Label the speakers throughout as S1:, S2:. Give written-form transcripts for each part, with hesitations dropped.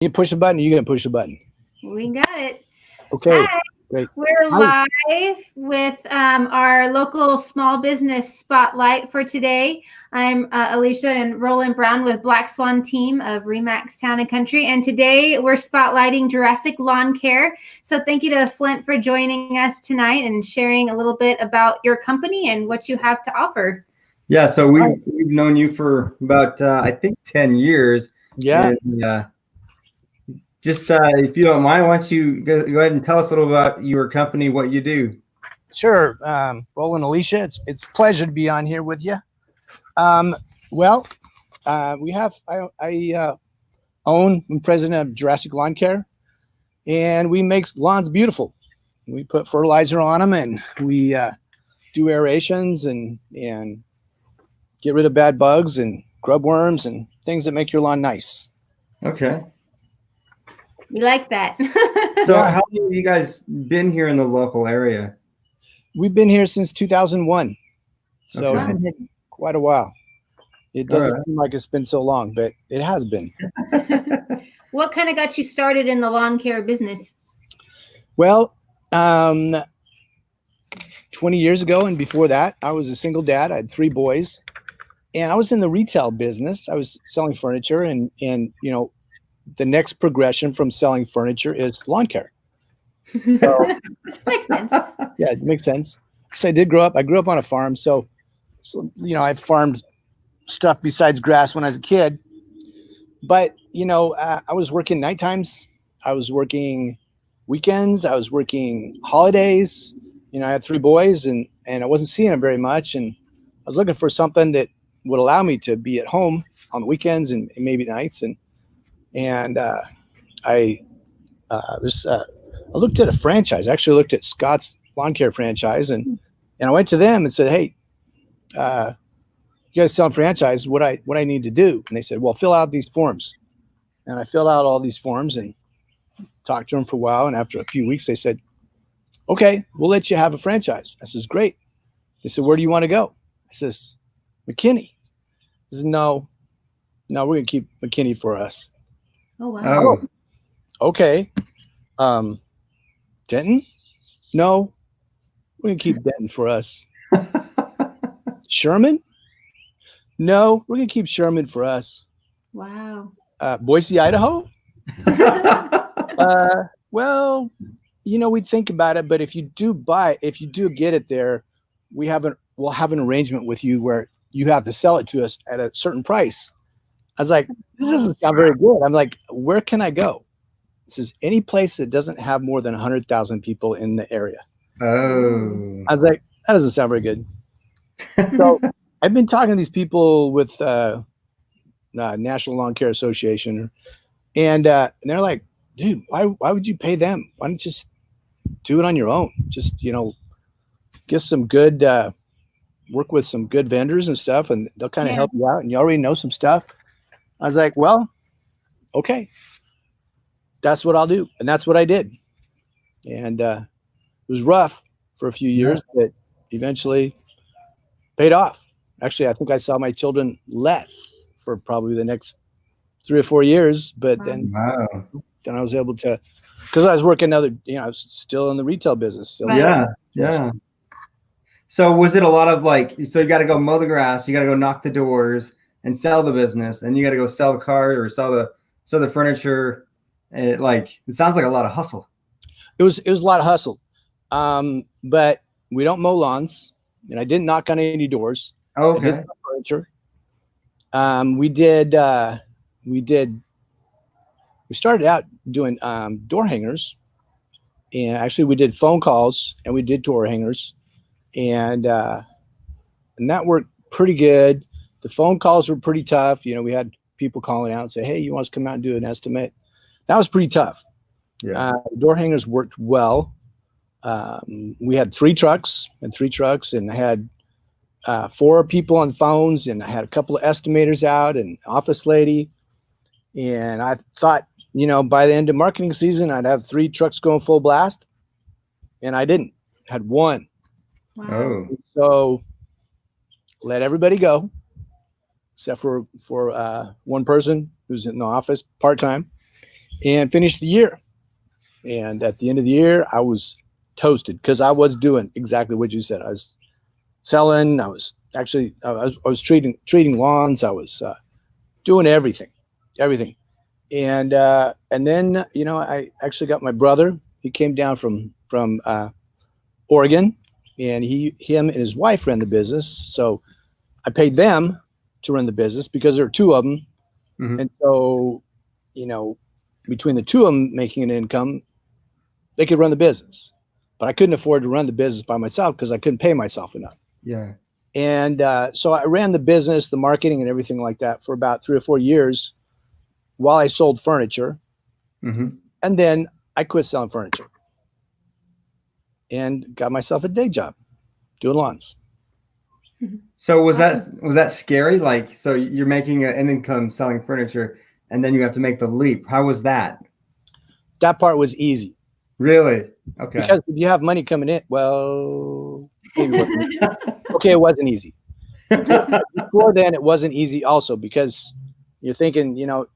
S1: You push the button. You gonna push the button.
S2: We got it.
S1: Okay.
S2: Hi,
S1: Great.
S2: we're
S1: Hi.
S2: live with our local small business spotlight for today. I'm Alicia and Roland Brown with Black Swan team of Remax Town and Country, and today we're spotlighting Jurassic Lawn Care. So thank you to Flent for joining us tonight and sharing a little bit about your company and what you have to offer.
S3: Yeah, so we've known you for about I think 10 years.
S1: Yeah.
S3: And just if you don't mind, why don't you go ahead and tell us a little about your company, what you do?
S1: Sure. Roland, Alicia, it's a pleasure to be on here with you. Well, I own and president of Jurassic Lawn Care, and we make lawns beautiful. We put fertilizer on them, and we do aerations and get rid of bad bugs and grub worms and things that make your lawn nice.
S3: Okay.
S2: We like that.
S3: So how long have you guys been here in the local area?
S1: We've been here since 2001, so
S3: Okay.
S1: it's been here quite a while. It doesn't seem like it's been so long, but it has been.
S2: What kind of got you started in the lawn care business?
S1: Well, 20 years ago and before that, I was a single dad. I had 3 boys, and I was in the retail business. I was selling furniture, and you know, the next progression from selling furniture is lawn care. So,
S2: Makes sense.
S1: yeah, it makes sense. So I grew up on a farm. So you know, I farmed stuff besides grass when I was a kid. But, you know, I was working night times. I was working weekends. I was working holidays. You know, I had 3 boys, and I wasn't seeing them very much. And I was looking for something that would allow me to be at home on the weekends and maybe nights. And I looked at a franchise. I actually looked at Scott's Lawn Care franchise, and I went to them and said, "Hey, you guys selling franchise? What I need to do?" And they said, "Well, fill out these forms." And I filled out all these forms and talked to them for a while. And after a few weeks, they said, "Okay, we'll let you have a franchise." I says, "Great." They said, "Where do you want to go?" I says, "McKinney." I says, No, we're gonna keep McKinney for us."
S2: Oh, wow.
S3: Oh,
S1: Okay. Denton? No, we're gonna keep Denton for us. Sherman? No, we're gonna keep Sherman for us.
S2: Wow.
S1: Boise, Idaho? Well, you know, we'd think about it, but if you do get it there, we'll have an arrangement with you where you have to sell it to us at a certain price. I was like, this doesn't sound very good. I'm like, where can I go? This is any place that doesn't have more than 100,000 people in the area.
S3: oh.
S1: I was like, that doesn't sound very good. So I've been talking to these people with National Lawn Care Association, and they're like, "Dude, why would you pay them? Why don't you just do it on your own? Just, you know, get some good work with some good vendors and stuff, and they'll kind of help you out, and you already know some stuff." I was like, "Well, okay, that's what I'll do," and that's what I did. And it was rough for a few years, but eventually paid off. Actually, I think I saw my children less for probably the next 3 or 4 years, but then I was able to, because I was working I was still in the retail business. Still
S3: Yeah. So was it a lot of like, so you got to go mow the grass, you got to go knock the doors and sell the business, and you got to go sell the car or sell the furniture? And it sounds like a lot of hustle.
S1: It was a lot of hustle, but we don't mow lawns, and I didn't knock on any doors.
S3: Okay.
S1: I did sell furniture. We started out doing door hangers, and actually we did phone calls and we did door hangers, and that worked pretty good. The phone calls were pretty tough. You know, we had people calling out and say, "Hey, you want us to come out and do an estimate?" That was pretty tough.
S3: Yeah.
S1: Door hangers worked well. We had 3 trucks, and I had 4 people on phones, and I had a couple of estimators out and office lady. And I thought, you know, by the end of marketing season, I'd have 3 trucks going full blast, and I didn't. I had 1.
S2: Wow.
S3: Oh.
S1: So let everybody go, except for 1 person who's in the office part-time. and finished the year. And at the end of the year, I was toasted because I was doing exactly what you said. I was selling. I was treating lawns. I was doing everything. And then I actually got my brother. He came down from Oregon, and him and his wife ran the business. So I paid them to run the business because there are two of them.
S3: Mhm.
S1: And so, between the two of them making an income, they could run the business. But I couldn't afford to run the business by myself because I couldn't pay myself enough.
S3: Yeah.
S1: And so I ran the business, the marketing and everything like that for about 3 or 4 years while I sold furniture.
S3: Mm-hmm.
S1: And then I quit selling furniture and got myself a day job doing lawns.
S3: So was that scary? Like, so you're making an income selling furniture, and then you have to make the leap. How was that?
S1: That part was easy.
S3: Really? Okay.
S1: Because if you have money coming in, well, maybe it wasn't. Okay, it wasn't easy. Before then, it wasn't easy also because you're thinking, you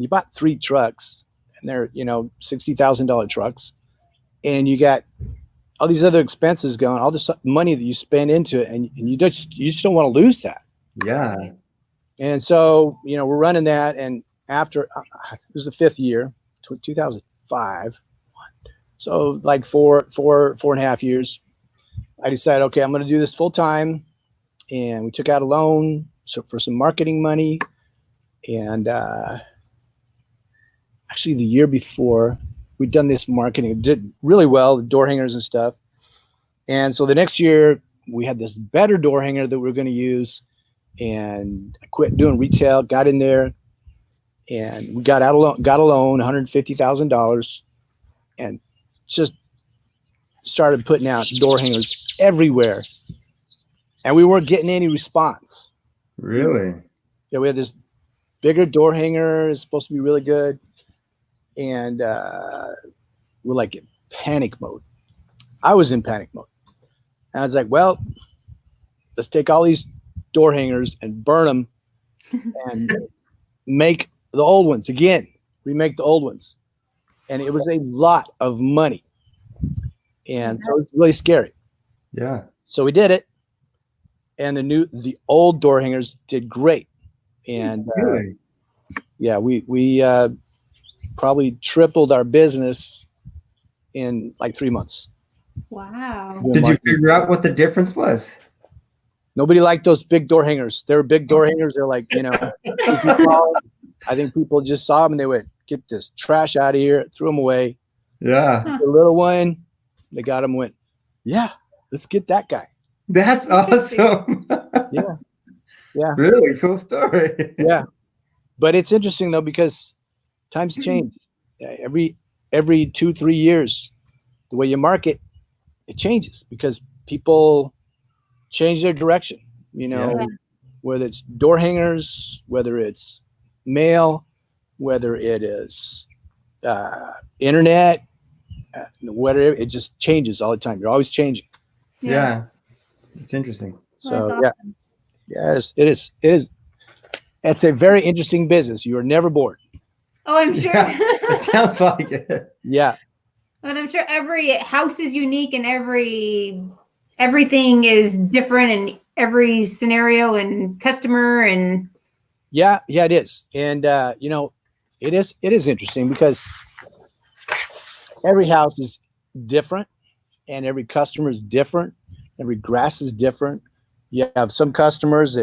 S1: bought 3 trucks and they're, $60,000 trucks, and you got all these other expenses going, all this money that you spend into it, and you just don't want to lose that.
S3: Yeah.
S1: And so, we're running that, and after it was the 5th year, 2005. So like four and a half years, I decided, okay, I'm going to do this full time. And we took out a loan for some marketing money. And actually the year before, we'd done this marketing, it did really well, the door hangers and stuff. And so the next year we had this better door hanger that we were going to use. And I quit doing retail, got in there, and we got a loan, $150,000, and just started putting out door hangers everywhere. And we weren't getting any response.
S3: Really?
S1: Yeah, we had this bigger door hanger. It's supposed to be really good. And we're like in panic mode. I was in panic mode. And I was like, well, let's take all these door hangers and burn them and make the old ones again, remake the old ones. And it was a lot of money. And so it was really scary.
S3: Yeah.
S1: So we did it. And the old door hangers did great. And
S3: Really?
S1: yeah, we probably tripled our business in like 3 months.
S2: Wow.
S3: Did you figure out what the difference was?
S1: Nobody liked those big door hangers. They were big door hangers. They're like, I think people just saw them and they went, get this trash out of here, threw them away.
S3: Yeah.
S1: The little one, they got him, went, yeah, let's get that guy.
S3: That's awesome.
S1: Yeah. Yeah.
S3: Really cool story.
S1: Yeah. But it's interesting though, because times change. Every 2-3 years, the way you market, it changes because people change their direction, whether it's door hangers, whether it's mail, whether it is internet, whatever, it just changes all the time. You're always changing.
S3: Yeah. It's interesting.
S1: So
S2: awesome.
S1: yeah, it is. It's a very interesting business. You are never bored.
S2: Oh, I'm sure.
S3: Yeah, it sounds like it.
S1: Yeah.
S2: But I'm sure every house is unique and everything is different in every scenario and customer and.
S1: Yeah, it is. And it is interesting because every house is different and every customer is different. Every grass is different. You have some customers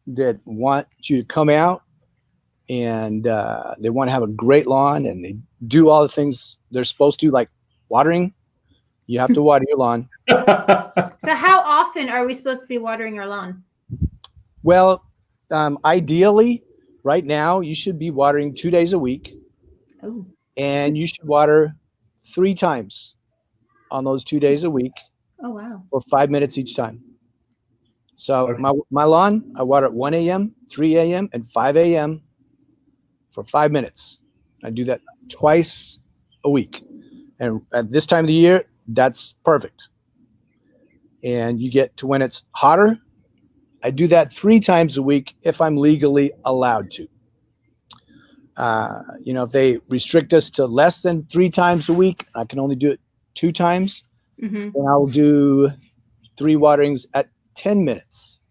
S1: that want you to come out and they want to have a great lawn and they do all the things they're supposed to, like watering. You have to water your lawn.
S2: So how often are we supposed to be watering our lawn?
S1: Well, ideally, right now, you should be watering 2 days a week.
S2: Oh. And
S1: you should water 3 times on those 2 days a week.
S2: Oh, wow.
S1: For 5 minutes each time. So
S3: Okay.
S1: my lawn, I water at 1 a.m., 3 a.m., and 5 a.m. for 5 minutes. I do that twice a week. And at this time of the year, that's perfect. And you get to when it's hotter, I do that 3 times a week if I'm legally allowed to. If they restrict us to less than 3 times a week, I can only do it 2 times.
S2: Mm-hmm.
S1: Then I'll do 3 waterings at 10 minutes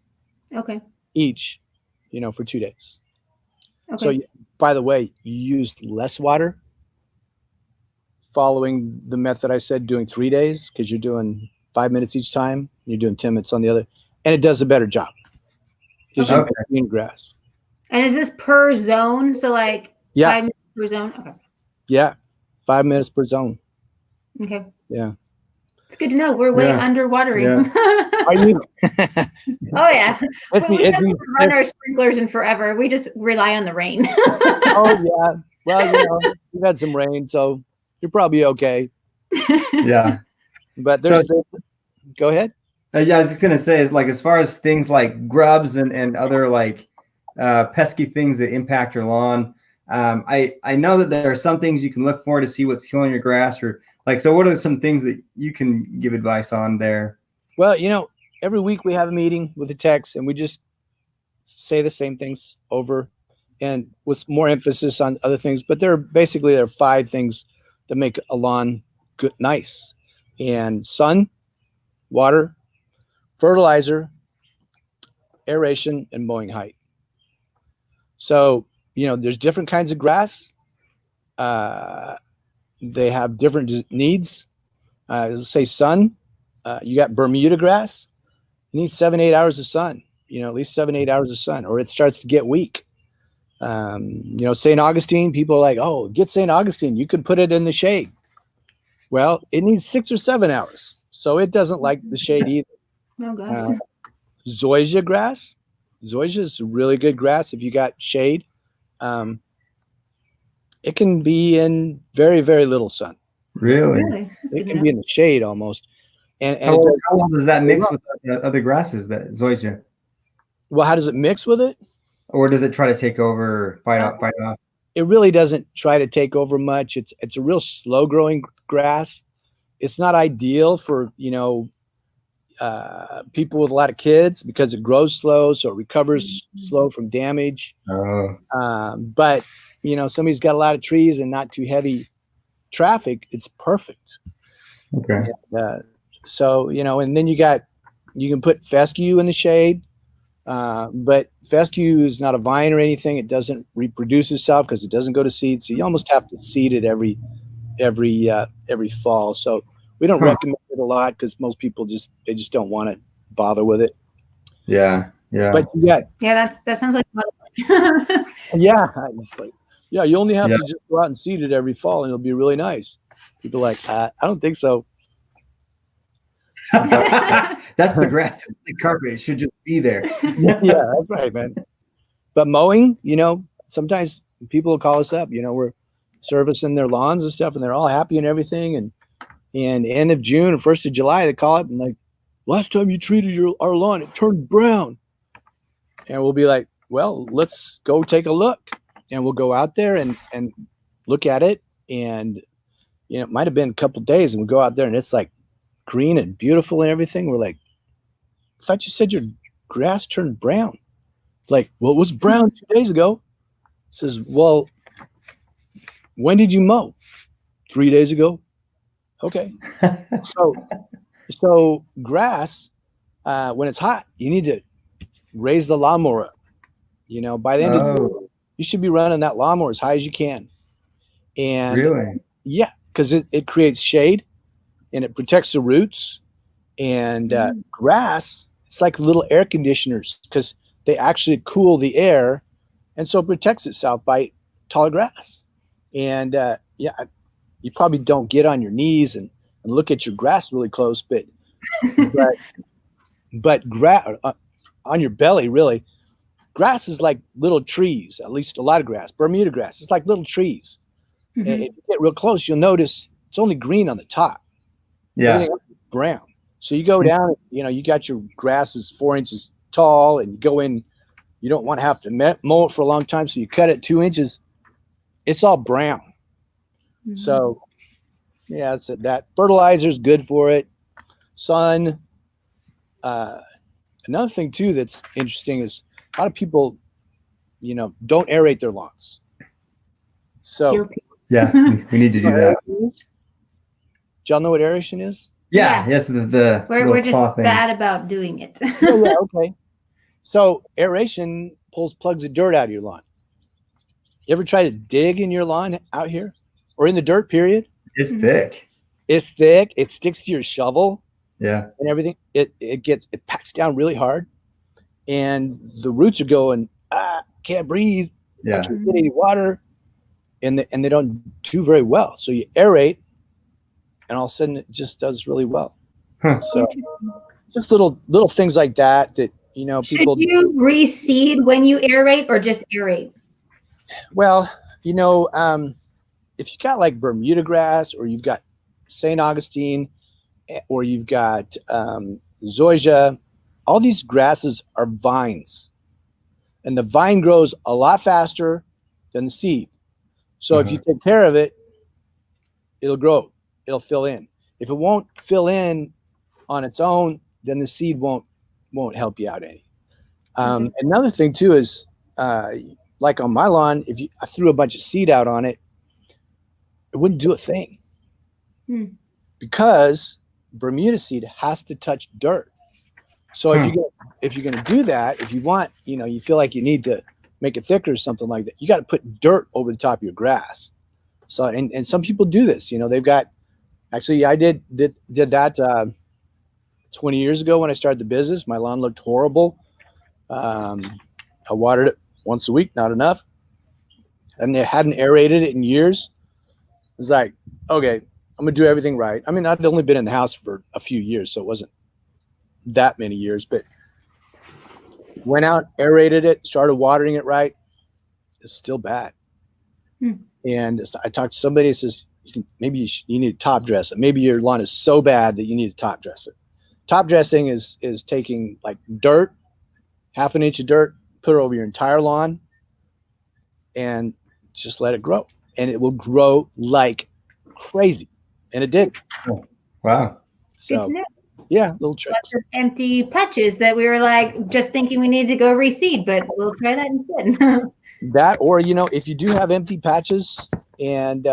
S2: Okay.
S1: each, for 2 days.
S2: Okay.
S1: So, by the way, you use less water following the method I said, doing 3 days, because you're doing 5 minutes each time. You're doing 10 minutes on the other, and it does a better job. Gives you green grass.
S2: And is this per zone? So like 5 minutes per zone? Okay.
S1: Yeah, 5 minutes per zone.
S2: Okay.
S1: Yeah.
S2: It's good to know. We're way underwatering.
S1: Yeah. Are you?
S2: Oh yeah. We haven't run our sprinklers in forever. We just rely on the rain.
S1: Oh yeah. Well, we've had some rain, so you're probably okay.
S3: Yeah.
S1: But go ahead.
S3: Yeah, I was just gonna say, is like as far as things like grubs and other like pesky things that impact your lawn. I know that there are some things you can look for to see what's killing your grass, or like, so what are some things that you can give advice on there?
S1: Well, every week we have a meeting with the techs, and we just say the same things over, and with more emphasis on other things. But there are 5 things that make a lawn good, nice, and sun, water, fertilizer, aeration, and mowing height. So, there's different kinds of grass. They have different needs. Let's say sun. You got Bermuda grass. You need 7-8 hours of sun. At least 7-8 hours of sun, or it starts to get weak. St. Augustine. People are like, "Oh, get St. Augustine. You can put it in the shade." Well, it needs 6 or 7 hours, so it doesn't like the shade either.
S2: Oh gosh.
S1: Zoysia grass. Zoysia is really good grass if you got shade. It can be in very, very little sun.
S3: Really?
S1: It can be in the shade almost. And
S3: how well does that mix with other grasses, that zoysia?
S1: Well, how does it mix with it?
S3: Or does it try to take over, fight off?
S1: It really doesn't try to take over much. It's a real slow growing grass. It's not ideal for, people with a lot of kids, because it grows slow, so it recovers slow from damage. But somebody's got a lot of trees and not too heavy traffic, it's perfect.
S3: Okay.
S1: So and then you can put fescue in the shade, but fescue is not a vine or anything. It doesn't reproduce itself because it doesn't go to seed, so you almost have to seed it every fall. So we don't recommend it a lot, because most people just don't want to bother with it.
S3: Yeah.
S1: But
S2: that sounds like
S1: you only have to just go out and seed it every fall, and it'll be really nice. People are like, I don't think so.
S3: That's the grass. The carpet. It should just be there.
S1: Yeah, that's right, man. But mowing, sometimes people will call us up. We're servicing their lawns and stuff, and they're all happy and everything. And end of June or 1st of July, they call up and like, "Last time you treated our lawn, it turned brown." And we'll be like, "Well, let's go take a look." And we'll go out there and look at it. And it might have been a couple of days, and we'll go out there and it's like green and beautiful and everything. We're like, "I thought you said your grass turned brown." Like, "Well, it was brown 2 days ago." Says, "Well, when did you mow?" 3 days ago. Okay. So grass, when it's hot, you need to raise the lawnmower up. By the end of the day, you should be running that lawnmower as high as you can. And
S3: really?
S1: Yeah, because it creates shade and it protects the roots. And grass, it's like little air conditioners, because they actually cool the air, and so it protects itself by taller grass. And you probably don't get on your knees and look at your grass really close, but on your belly, really, grass is like little trees. At least a lot of grass, Bermuda grass, it's like little trees.
S2: Mm-hmm.
S1: And if you get real close, you'll notice it's only green on the top. Everything else is brown. So you go down, you got your grass is 4 inches tall, and you go in. You don't want to have to mow it for a long time, so you cut it 2 inches. It's all brown. Mm-hmm. So, that's it. That fertilizer is good for it. Sun. Another thing too that's interesting is a lot of people, don't aerate their lawns. So,
S2: Guilty.
S3: Yeah, we need to do that.
S1: do y'all know what aeration is?
S2: Yeah.
S3: Yes, the
S2: We're
S3: little
S2: just
S3: claw things.
S2: bad about doing it.
S1: Yeah, okay. So aeration pulls plugs of dirt out of your lawn. You ever try to dig in your lawn out here or in the dirt, period?
S3: It's thick.
S1: It's thick. It sticks to your shovel
S3: Yeah.
S1: and everything. It packs down really hard. And the roots are going, can't breathe.
S3: Yeah.
S1: I can't get any water. And they don't do very well. So you aerate and all of a sudden it just does really well.
S3: Huh.
S1: So just little things like that, people.
S2: Should you reseed when you aerate or just aerate?
S1: Well, if you got like Bermuda grass or you've got St. Augustine or you've got zoysia, all these grasses are vines. And the vine grows a lot faster than the seed. So if you take care of it, it'll grow. It'll fill in. If it won't fill in on its own, then the seed won't help you out any. Another thing too is like on my lawn, if I threw a bunch of seed out on it, it wouldn't do a thing because Bermuda seed has to touch dirt. So if you're going to do that, if you want, you feel like you need to make it thicker or something like that, you got to put dirt over the top of your grass. So and some people do this. They've got. Actually, I did that 20 years ago when I started the business. My lawn looked horrible. I watered it once a week, not enough, and they hadn't aerated it in years. It's like, okay, I'm gonna do everything right. I mean, I'd only been in the house for a few years, so it wasn't that many years, but went out, aerated it, started watering it right. It's still bad. And I talked to somebody who says, maybe you need to top dress it. Maybe your lawn is so bad that you need to top dress it. Top dressing is taking like dirt, half an inch of dirt, put it over your entire lawn, and just let it grow. And it will grow like crazy. And it did.
S3: Oh, wow.
S2: Good to know.
S1: Yeah, little tricks.
S2: Lots of empty patches that we were like just thinking we needed to go reseed, but we'll try that instead.
S1: That, or if you do have empty patches, and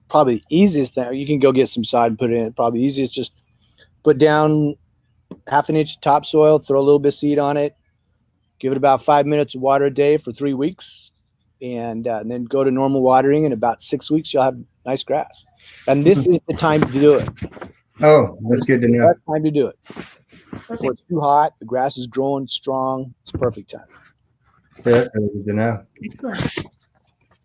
S1: probably the easiest thing, you can go get some sod and put it in. Probably easiest, just put down half an inch of topsoil, throw a little bit of seed on it, give it about 5 minutes of water a day for 3 weeks, and then go to normal watering. In about 6 weeks, you'll have nice grass. And this is the time to do it.
S3: Oh, that's good to know.
S1: That's the time to do it. Before it's too hot, the grass is growing strong. It's perfect time.
S3: That's really good to know.
S2: Excellent.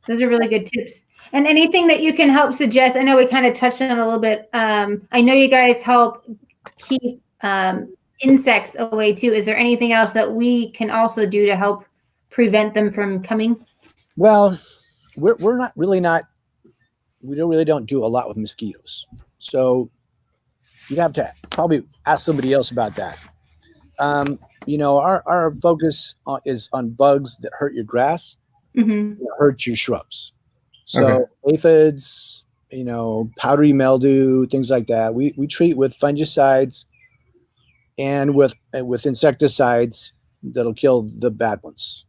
S2: Those are really good tips. And anything that you can help suggest, I know we kind of touched on it a little bit. I know you guys help keep insects away too. Is there anything else that we can also do to help prevent them from coming?
S1: Well, we don't do a lot with mosquitoes. So you'd have to probably ask somebody else about that. Our focus is on bugs that hurt your grass, hurt your shrubs. So aphids, powdery mildew, things like that. We treat with fungicides and with insecticides that'll kill the bad ones.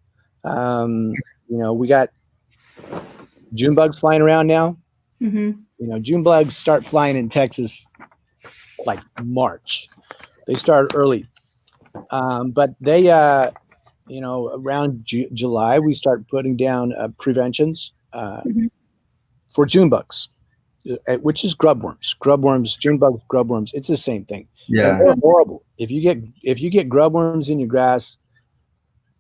S1: We got June bugs flying around now. June bugs start flying in Texas like March. They start early. But they, around July, we start putting down preventions for June bugs, which is grubworms, June bugs, grubworms. It's the same thing.
S3: Yeah,
S1: and they're horrible. If you get grubworms in your grass,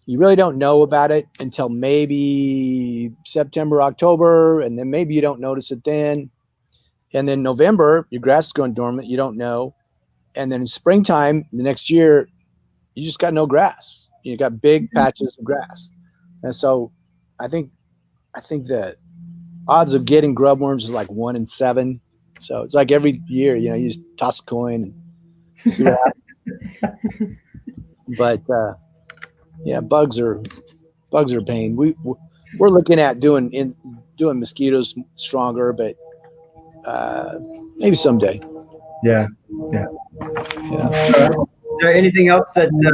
S1: you really don't know about it until maybe September, October, and then maybe you don't notice it then. And then November, your grass is going dormant. You don't know. And then in springtime, the next year, you just got no grass. You got big patches of grass. And so I think the odds of getting grubworms is like 1 in 7. So it's like every year, you just toss a coin and see what happens. But bugs are pain. We're looking at doing mosquitoes stronger, but maybe someday.
S3: Yeah. Is there anything else that we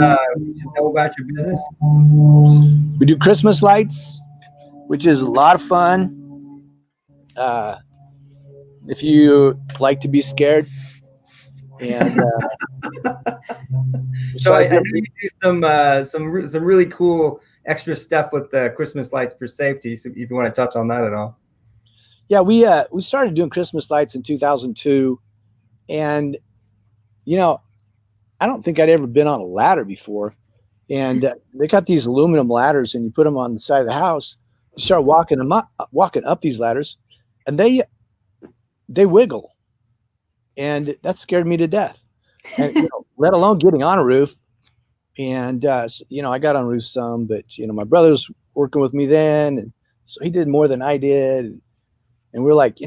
S3: should know about your business?
S1: We do Christmas lights. which is a lot of fun. If you like to be scared, and
S3: so I know you do some really cool extra stuff with the Christmas lights for safety. So if you want to touch on that at all.
S1: Yeah, we started doing Christmas lights in 2002, and I don't think I'd ever been on a ladder before. And they got these aluminum ladders, and you put them on the side of the house. You start walking up these ladders, and they wiggle, and that scared me to death. And let alone getting on a roof. And I got on roofs some, but my brother was working with me then, and so he did more than I did. And we're like,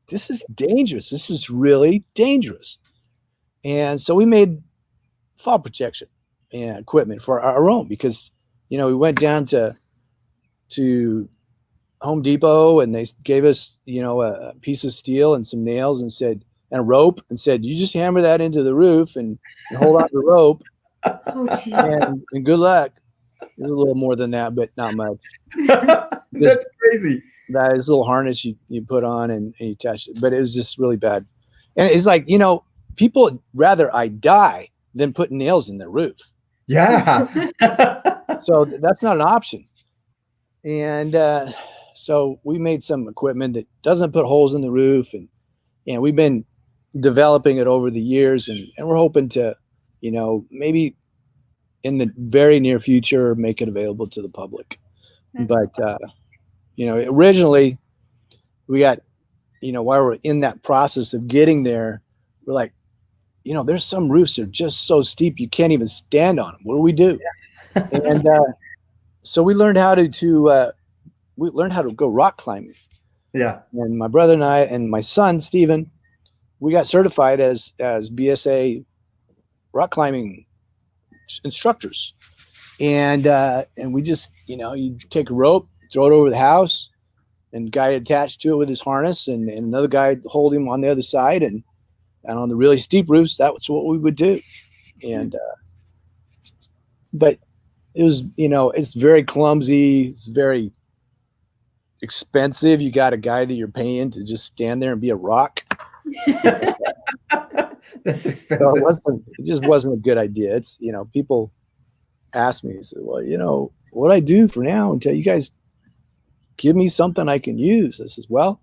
S1: this is dangerous. This is really dangerous. And so we made fall protection and equipment for our own, because we went down to Home Depot, and they gave us a piece of steel and some nails and a rope, and said, you just hammer that into the roof and hold on to the rope.
S2: Oh,
S1: and good luck. It was a little more than that, but not much.
S3: That's crazy.
S1: That is a little harness you put on and you touch it, but it was just really bad. And it's like, people would rather I die than put nails in their roof.
S3: Yeah.
S1: So that's not an option. And so we made some equipment that doesn't put holes in the roof, and we've been developing it over the years, and we're hoping to, maybe in the very near future, make it available to the public. But, originally we got, while we're in that process of getting there, we're like, there's some roofs that are just so steep you can't even stand on them. What do we do? Yeah. And so we learned how to go rock climbing.
S3: Yeah.
S1: And my brother and I and my son Steven, we got certified as BSA rock climbing instructors. And we just, you take a rope, throw it over the house, and guy attached to it with his harness, and another guy hold him on the other side, and on the really steep roofs, that's what we would do. And but it was, it's very clumsy, it's very expensive. You got a guy that you're paying to just stand there and be a rock.
S3: That's expensive.
S1: So it just wasn't a good idea. It's, people ask me, so, well, what do I do for now until you guys give me something I can use? I says, well,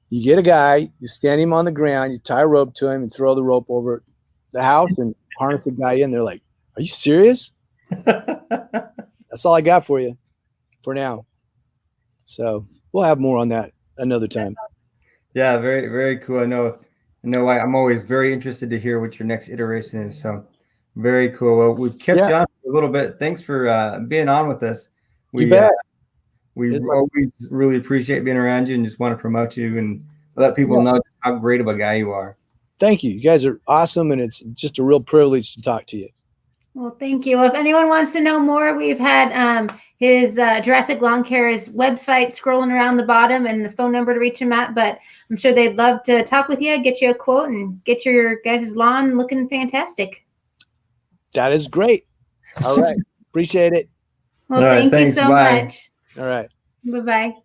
S1: you get a guy, you stand him on the ground, you tie a rope to him and throw the rope over the house and harness the guy in. They're like, are you serious? That's all I got for you for now. So we'll have more on that another time.
S3: Yeah, very, very cool. I know I'm always very interested to hear what your next iteration is. So very cool. Well, we've kept you on for a little bit. Thanks for being on with us.
S1: You bet.
S3: We always really appreciate being around you and just want to promote you and let people know how great of a guy you are.
S1: Thank you. You guys are awesome, and it's just a real privilege to talk to you.
S2: Well, thank you. Well, if anyone wants to know more, we've had his Jurassic Lawn Care's website scrolling around the bottom and the phone number to reach him at, but I'm sure they'd love to talk with you, get you a quote, and get your guys' lawn looking fantastic.
S1: That is great. All right. Appreciate it.
S2: Well, thank you so much.
S1: All right.
S2: Bye-bye.